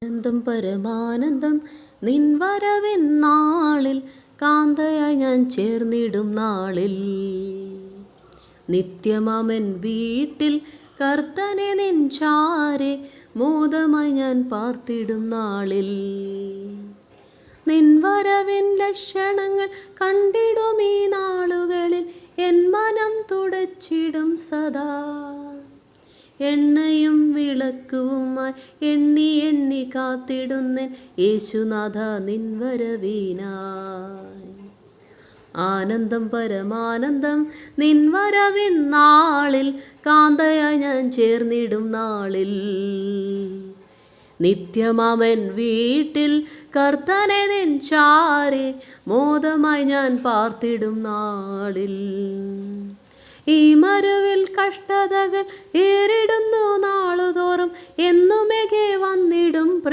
ആനന്ദം പരമാനന്ദം നിൻ വരവിൻ നാളിൽ കാന്തയായി ഞാൻ ചേർന്നിടും നാളിൽ നിത്യമാമൻ വീട്ടിൽ കർത്തനെ നിൻ ചാരെ മോദമായി ഞാൻ പാർത്തിടും നാളിൽ നിൻ വരവിൻ ലക്ഷണങ്ങൾ കണ്ടിടും ഈ നാളുകളിൽ എൻ മനം തുടച്ചിടും സദാ എണ്ണയും വിളക്കുമായി എണ്ണി എണ്ണി കാത്തിടുന്നൻ യേശുനാഥ നിൻ വരവിനായി. ആനന്ദം പരമാനന്ദം നിൻ വരവിൻ നാളിൽ കാന്തയായി ഞാൻ ചേർന്നിടും നാളിൽ നിത്യമാമൻ വീട്ടിൽ കർത്തനെ നിൻ ചാരെ മോദമായി ഞാൻ പാർത്തിടും നാളിൽ ഈ മരുവിൽ കഷ്ടതകൾ ഏറിടുന്നു നാളുതോറും എന്നുമെകെ വന്നിടും